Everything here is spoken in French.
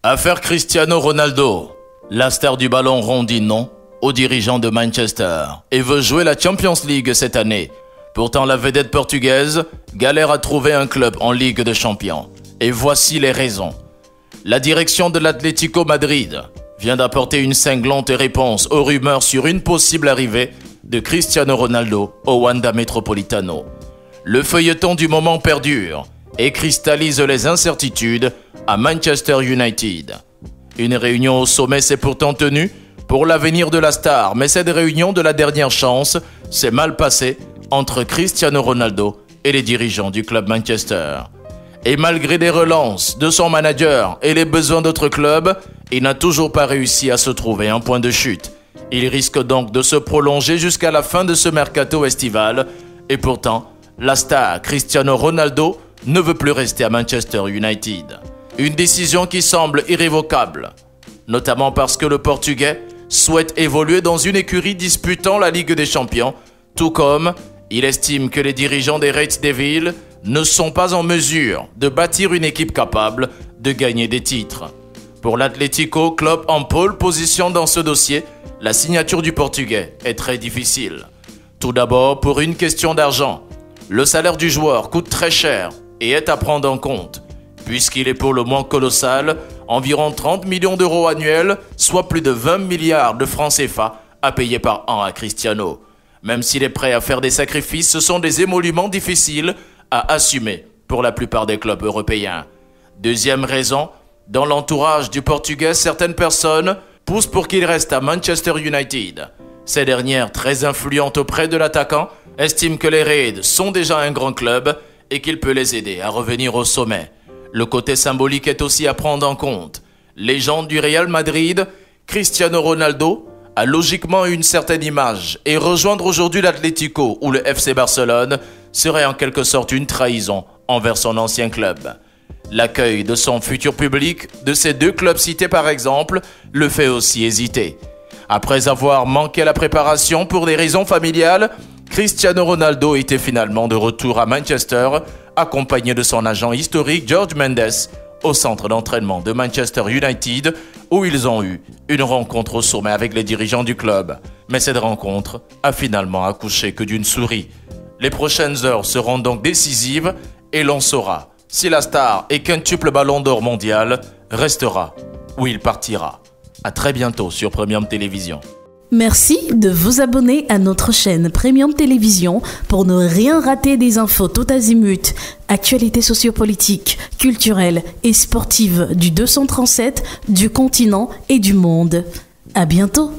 Affaire Cristiano Ronaldo. La star du ballon rond dit non aux dirigeants de Manchester et veut jouer la Champions League cette année. Pourtant, la vedette portugaise galère à trouver un club en Ligue des Champions. Et voici les raisons. La direction de l'Atlético Madrid vient d'apporter une cinglante réponse aux rumeurs sur une possible arrivée de Cristiano Ronaldo au Wanda Metropolitano. Le feuilleton du moment perdure et cristallise les incertitudes à Manchester United. Une réunion au sommet s'est pourtant tenue pour l'avenir de la star, mais cette réunion de la dernière chance s'est mal passée entre Cristiano Ronaldo et les dirigeants du club Manchester. Et malgré les relances de son manager et les besoins d'autres clubs, il n'a toujours pas réussi à se trouver un point de chute. Il risque donc de se prolonger jusqu'à la fin de ce mercato estival. Et pourtant, la star Cristiano Ronaldo ne veut plus rester à Manchester United. Une décision qui semble irrévocable, notamment parce que le Portugais souhaite évoluer dans une écurie disputant la Ligue des Champions, tout comme il estime que les dirigeants des Red Devils ne sont pas en mesure de bâtir une équipe capable de gagner des titres. Pour l'Atlético, club en pole position dans ce dossier, la signature du Portugais est très difficile. Tout d'abord, pour une question d'argent. Le salaire du joueur coûte très cher et est à prendre en compte, puisqu'il est pour le moins colossal, environ 30 millions d'euros annuels, soit plus de 20 milliards de francs CFA à payer par an à Cristiano. Même s'il est prêt à faire des sacrifices, ce sont des émoluments difficiles à assumer pour la plupart des clubs européens. Deuxième raison, dans l'entourage du Portugais, certaines personnes poussent pour qu'il reste à Manchester United. Ces dernières, très influentes auprès de l'attaquant, estiment que les Reds sont déjà un grand club et qu'il peut les aider à revenir au sommet. Le côté symbolique est aussi à prendre en compte. Légende du Real Madrid, Cristiano Ronaldo a logiquement une certaine image et rejoindre aujourd'hui l'Atlético ou le FC Barcelone serait en quelque sorte une trahison envers son ancien club. L'accueil de son futur public, de ces deux clubs cités par exemple, le fait aussi hésiter. Après avoir manqué la préparation pour des raisons familiales, Cristiano Ronaldo était finalement de retour à Manchester, accompagné de son agent historique Jorge Mendes, au centre d'entraînement de Manchester United, où ils ont eu une rencontre au sommet avec les dirigeants du club. Mais cette rencontre a finalement accouché que d'une souris. Les prochaines heures seront donc décisives et l'on saura si la star et quintuple ballon d'or mondial restera ou il partira. À très bientôt sur Premium Télévision. Merci de vous abonner à notre chaîne Premium Télévision pour ne rien rater des infos tout azimut, actualités sociopolitiques, culturelles et sportives du 237, du continent et du monde. À bientôt.